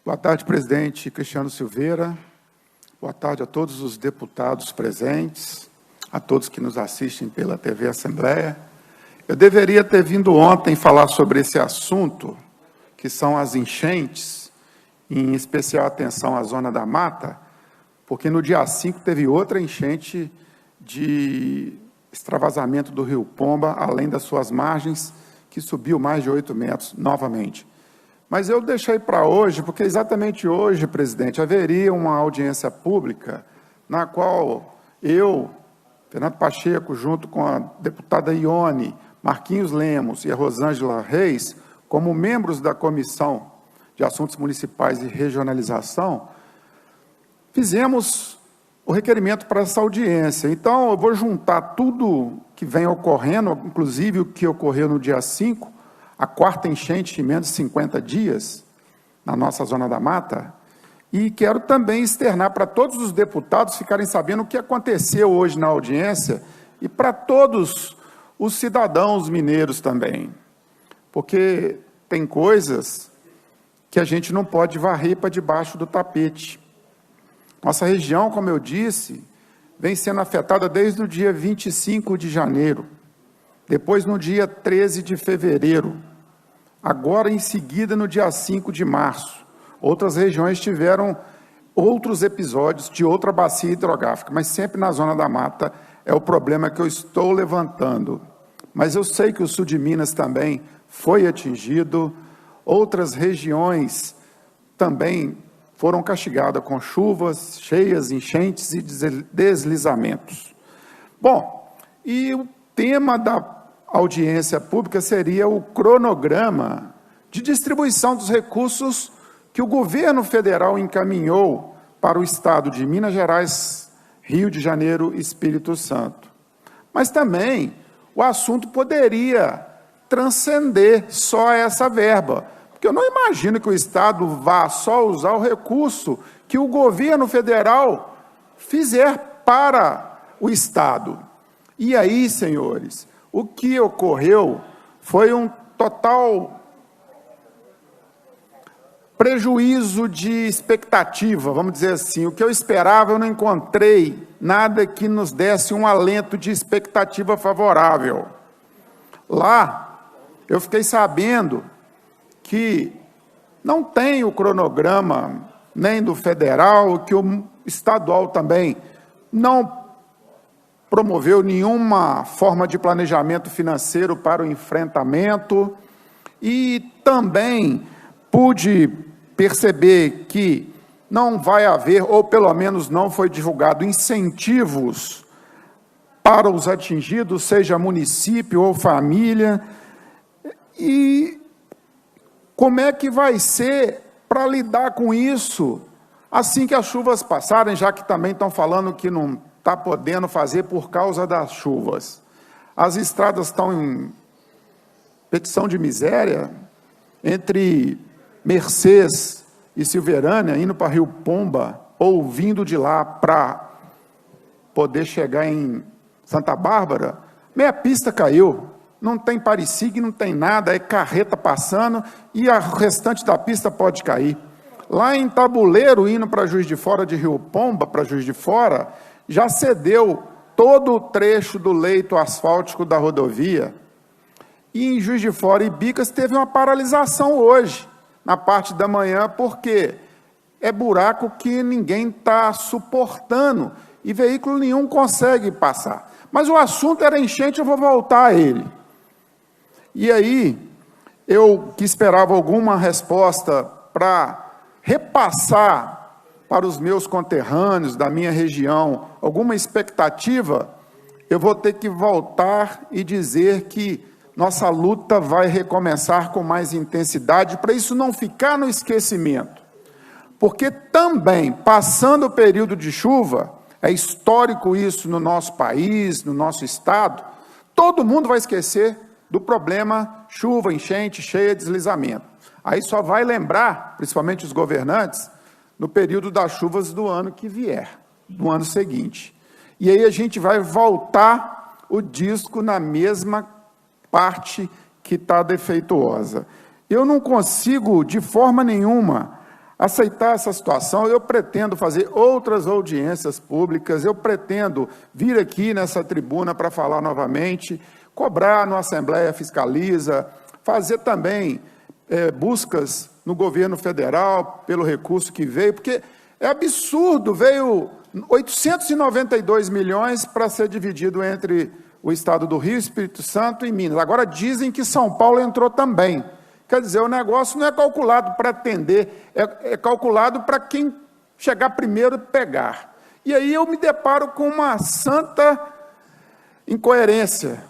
Boa tarde, presidente Cristiano Silveira. Boa tarde a todos os deputados presentes, a todos que nos assistem pela TV Assembleia. Eu deveria ter vindo ontem falar sobre esse assunto, que são as enchentes, em especial atenção à Zona da Mata, porque no dia 5 teve outra enchente de extravasamento do Rio Pomba, além das suas margens, que subiu mais de 8 metros novamente. Mas eu deixei para hoje, porque exatamente hoje, presidente, haveria uma audiência pública na qual eu, Fernando Pacheco, junto com a deputada Ione, Marquinhos Lemos e a Rosângela Reis, como membros da Comissão de Assuntos Municipais e Regionalização, fizemos o requerimento para essa audiência. Então, eu vou juntar tudo que vem ocorrendo, inclusive o que ocorreu no dia 5, a quarta enchente em menos de 50 dias, na nossa Zona da Mata, e quero também externar para todos os deputados ficarem sabendo o que aconteceu hoje na audiência e para todos os cidadãos mineiros também, porque tem coisas que a gente não pode varrer para debaixo do tapete. Nossa região, como eu disse, vem sendo afetada desde o dia 25 de janeiro, depois no dia 13 de fevereiro, agora em seguida no dia 5 de março. Outras regiões tiveram outros episódios de outra bacia hidrográfica, mas sempre na Zona da Mata é o problema que eu estou levantando. Mas eu sei que o sul de Minas também foi atingido, outras regiões também foram castigadas com chuvas, cheias, enchentes e deslizamentos. Bom, e o tema da audiência pública seria o cronograma de distribuição dos recursos que o governo federal encaminhou para o estado de Minas Gerais, Rio de Janeiro e Espírito Santo. Mas também o assunto poderia transcender só essa verba, porque eu não imagino que o estado vá só usar o recurso que o governo federal fizer para o estado. E aí, senhores, o que ocorreu foi um total prejuízo de expectativa, vamos dizer assim. O que eu esperava, eu não encontrei nada que nos desse um alento de expectativa favorável. Lá, eu fiquei sabendo que não tem o cronograma nem do federal, que o estadual também não promoveu nenhuma forma de planejamento financeiro para o enfrentamento, e também pude perceber que não vai haver, ou pelo menos não foi divulgado, incentivos para os atingidos, seja município ou família. E como é que vai ser para lidar com isso assim que as chuvas passarem, já que também estão falando que não está podendo fazer por causa das chuvas? As estradas estão em petição de miséria, entre Mercês e Silverânia, indo para Rio Pomba, ou vindo de lá para poder chegar em Santa Bárbara, meia pista caiu, não tem parecig, não tem nada, é carreta passando, e o restante da pista pode cair. Lá em Tabuleiro, indo para Juiz de Fora de Rio Pomba, para Juiz de Fora, já cedeu todo o trecho do leito asfáltico da rodovia. E em Juiz de Fora e Bicas teve uma paralisação hoje, na parte da manhã, porque é buraco que ninguém está suportando e veículo nenhum consegue passar. Mas o assunto era enchente, eu vou voltar a ele. E aí, eu que esperava alguma resposta para repassar para os meus conterrâneos da minha região, alguma expectativa, eu vou ter que voltar e dizer que nossa luta vai recomeçar com mais intensidade, para isso não ficar no esquecimento. Porque também, passando o período de chuva, é histórico isso no nosso país, no nosso estado, todo mundo vai esquecer do problema chuva, enchente, cheia, deslizamento. Aí só vai lembrar, principalmente os governantes, no período das chuvas do ano que vier, do ano seguinte. E aí a gente vai voltar o disco na mesma parte que está defeituosa. Eu não consigo, de forma nenhuma, aceitar essa situação, eu pretendo fazer outras audiências públicas, eu pretendo vir aqui nessa tribuna para falar novamente, cobrar na Assembleia Fiscaliza, fazer também buscas no governo federal pelo recurso que veio, porque é absurdo, veio 892 milhões para ser dividido entre o estado do Rio, Espírito Santo e Minas. Agora dizem que São Paulo entrou também. Quer dizer, o negócio não é calculado para atender, é calculado para quem chegar primeiro e pegar. E aí eu me deparo com uma santa incoerência,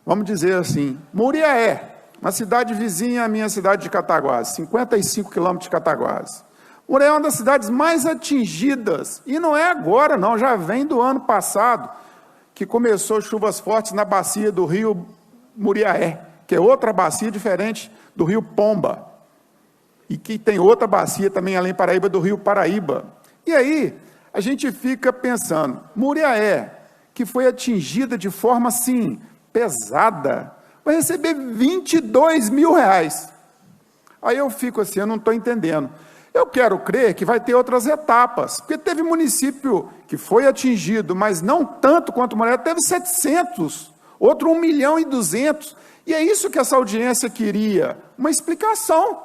vamos dizer assim. Muriaé, uma cidade vizinha à minha cidade de Cataguases, 55 quilômetros de Cataguases. Muriaé é uma das cidades mais atingidas, e não é agora não, já vem do ano passado, que começou chuvas fortes na bacia do rio Muriaé, que é outra bacia diferente do rio Pomba, e que tem outra bacia também, além Paraíba, do rio Paraíba. E aí, a gente fica pensando, Muriaé, que foi atingida de forma, assim, pesada, vai receber 22 mil reais. Aí eu fico assim, eu não estou entendendo. Eu quero crer que vai ter outras etapas, porque teve município que foi atingido, mas não tanto quanto Muriaé, teve 700, outro 1.200.000, e é isso que essa audiência queria, uma explicação,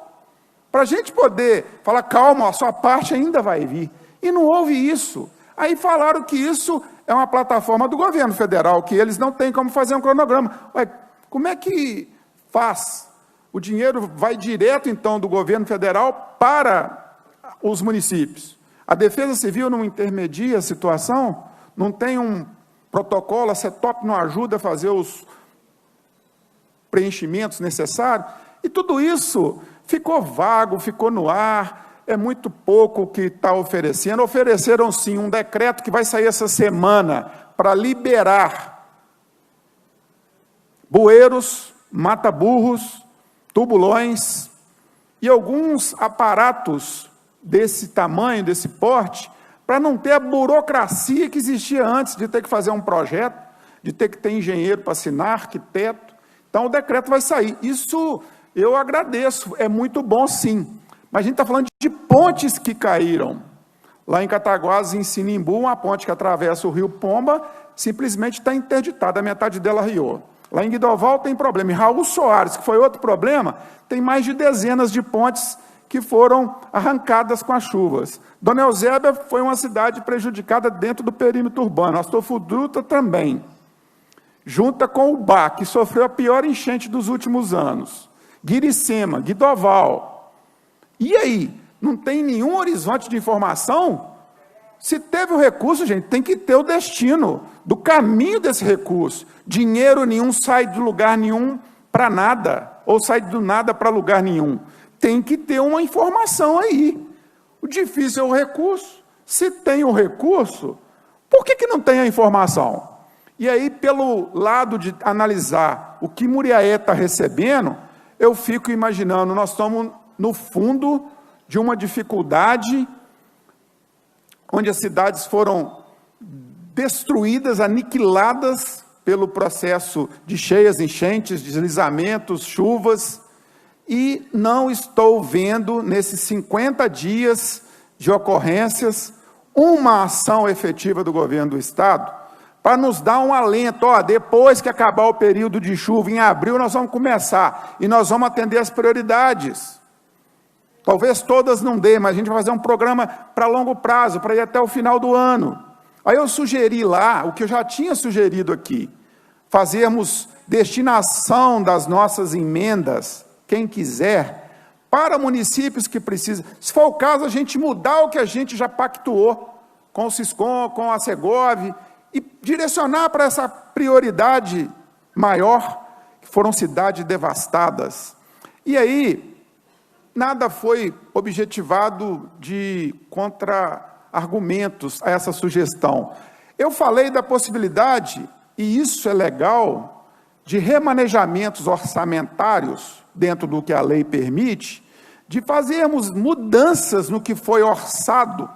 para a gente poder falar, calma, a sua parte ainda vai vir, e não houve isso. Aí falaram que isso é uma plataforma do governo federal, que eles não têm como fazer um cronograma. Ué, como é que faz? O dinheiro vai direto, então, do governo federal para os municípios. A Defesa Civil não intermedia a situação? Não tem um protocolo, a CETOP não ajuda a fazer os preenchimentos necessários? E tudo isso ficou vago, ficou no ar, é muito pouco o que está oferecendo. Ofereceram, sim, um decreto que vai sair essa semana para liberar bueiros, mata-burros, tubulões e alguns aparatos desse tamanho, desse porte, para não ter a burocracia que existia antes de ter que fazer um projeto, de ter que ter engenheiro para assinar, arquiteto. Então, o decreto vai sair. Isso eu agradeço, é muito bom, sim. Mas a gente está falando de pontes que caíram. Lá em Cataguases, em Sinimbu, uma ponte que atravessa o rio Pomba, simplesmente está interditada, a metade dela riou. Lá em Guidoval tem problema. Em Raul Soares, que foi outro problema, tem mais de dezenas de pontes que foram arrancadas com as chuvas. Dona Eusébia foi uma cidade prejudicada dentro do perímetro urbano. Astolfo Dutra também. Junta com o Ubá, que sofreu a pior enchente dos últimos anos. Guiricema, Guidoval. E aí? Não tem nenhum horizonte de informação? Se teve o recurso, gente, tem que ter o destino do caminho desse recurso. Dinheiro nenhum sai de lugar nenhum para nada, ou sai do nada para lugar nenhum. Tem que ter uma informação aí. O difícil é o recurso. Se tem o recurso, por que não tem a informação? E aí, pelo lado de analisar o que Muriaé está recebendo, eu fico imaginando, nós estamos no fundo de uma dificuldade onde as cidades foram destruídas, aniquiladas pelo processo de cheias, enchentes, deslizamentos, chuvas, e não estou vendo, nesses 50 dias de ocorrências, uma ação efetiva do governo do Estado para nos dar um alento. Depois que acabar o período de chuva, em abril, nós vamos começar, e nós vamos atender as prioridades. Talvez todas não dê, mas a gente vai fazer um programa para longo prazo, para ir até o final do ano. Aí eu sugeri lá, o que eu já tinha sugerido aqui, fazermos destinação das nossas emendas, quem quiser, para municípios que precisam. Se for o caso, a gente mudar o que a gente já pactuou com o Siscom, com a Segov, e direcionar para essa prioridade maior, que foram cidades devastadas. E aí, nada foi objetivado de contra-argumentos a essa sugestão. Eu falei da possibilidade, e isso é legal, de remanejamentos orçamentários, dentro do que a lei permite, de fazermos mudanças no que foi orçado,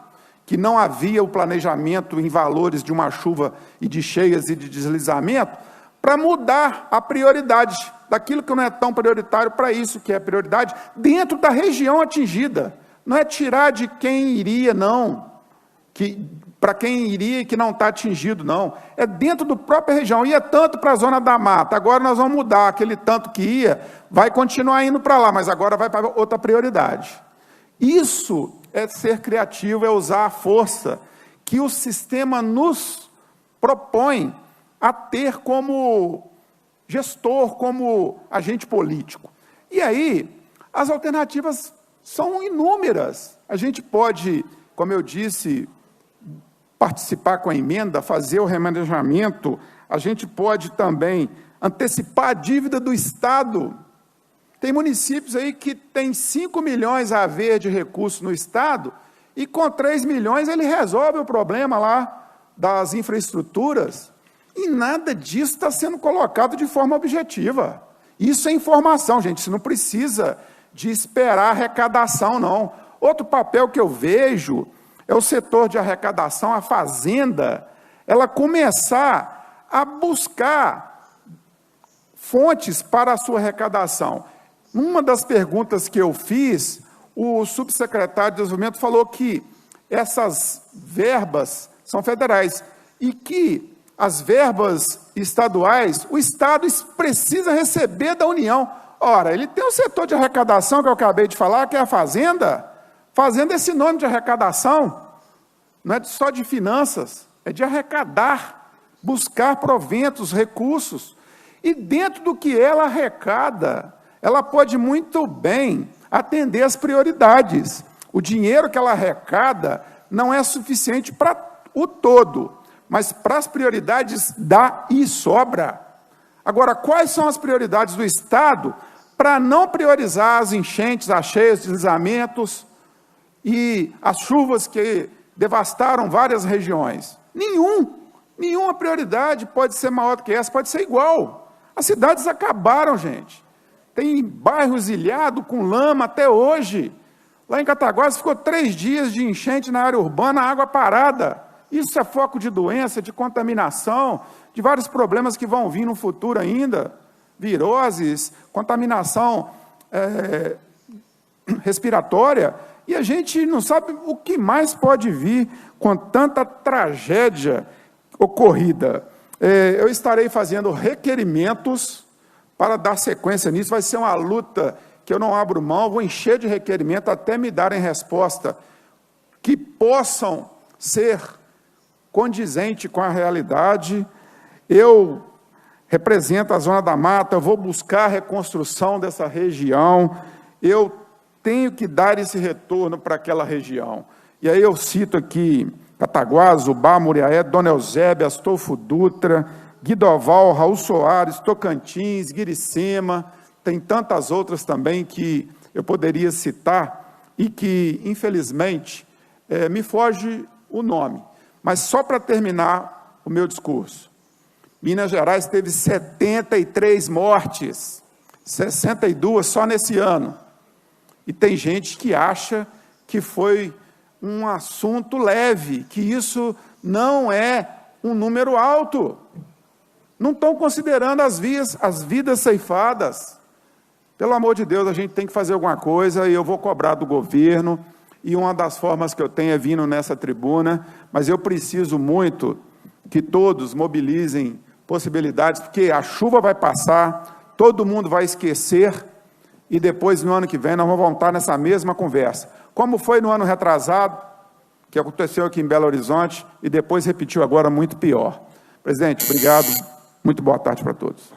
que não havia o planejamento em valores de uma chuva e de cheias e de deslizamento, para mudar a prioridade daquilo que não é tão prioritário para isso que é prioridade dentro da região atingida. Não é tirar de quem iria, não, para quem iria e que não está atingido, não. É dentro da própria região. Ia tanto para a zona da mata, agora nós vamos mudar. Aquele tanto que ia, vai continuar indo para lá, mas agora vai para outra prioridade. Isso é ser criativo, é usar a força que o sistema nos propõe a ter como gestor, como agente político. E aí, as alternativas são inúmeras. A gente pode, como eu disse, participar com a emenda, fazer o remanejamento, a gente pode também antecipar a dívida do Estado. Tem municípios aí que tem 5 milhões a ver de recursos no Estado, e com 3 milhões ele resolve o problema lá das infraestruturas, e nada disso está sendo colocado de forma objetiva. Isso é informação, gente, isso não precisa de esperar arrecadação, não. Outro papel que eu vejo é o setor de arrecadação, a Fazenda, ela começar a buscar fontes para a sua arrecadação. Uma das perguntas que eu fiz, o subsecretário de Desenvolvimento falou que essas verbas são federais e que as verbas estaduais, o Estado precisa receber da União. Ora, ele tem um setor de arrecadação que eu acabei de falar, que é a Fazenda. Fazenda é sinônimo de arrecadação, não é só de finanças, é de arrecadar, buscar proventos, recursos. E dentro do que ela arrecada, ela pode muito bem atender as prioridades. O dinheiro que ela arrecada não é suficiente para o todo, mas para as prioridades dá e sobra. Agora, quais são as prioridades do Estado para não priorizar as enchentes, as cheias, deslizamentos e as chuvas que devastaram várias regiões? Nenhuma prioridade pode ser maior do que essa, pode ser igual. As cidades acabaram, gente. Tem bairros ilhados com lama até hoje. Lá em Cataguases ficou 3 dias de enchente na área urbana, água parada. Isso é foco de doença, de contaminação, de vários problemas que vão vir no futuro ainda. Viroses, contaminação respiratória. E a gente não sabe o que mais pode vir com tanta tragédia ocorrida. Eu estarei fazendo requerimentos para dar sequência nisso. Vai ser uma luta que eu não abro mão, vou encher de requerimento até me darem resposta que possam ser condizente com a realidade. Eu represento a Zona da Mata, eu vou buscar a reconstrução dessa região, eu tenho que dar esse retorno para aquela região. E aí eu cito aqui Cataguases, Ubá, Muriaé, Dona Eusébia, Astolfo Dutra, Guidoval, Raul Soares, Tocantins, Guiricema, tem tantas outras também que eu poderia citar e que, infelizmente, me foge o nome. Mas só para terminar o meu discurso, Minas Gerais teve 73 mortes, 62 só nesse ano. E tem gente que acha que foi um assunto leve, que isso não é um número alto. Não estão considerando as vidas ceifadas. Pelo amor de Deus, a gente tem que fazer alguma coisa, e eu vou cobrar do governo, e uma das formas que eu tenho é vindo nessa tribuna, mas eu preciso muito que todos mobilizem possibilidades, porque a chuva vai passar, todo mundo vai esquecer, e depois, no ano que vem, nós vamos voltar nessa mesma conversa. Como foi no ano retrasado, que aconteceu aqui em Belo Horizonte, e depois repetiu agora muito pior. Presidente, obrigado, muito boa tarde para todos.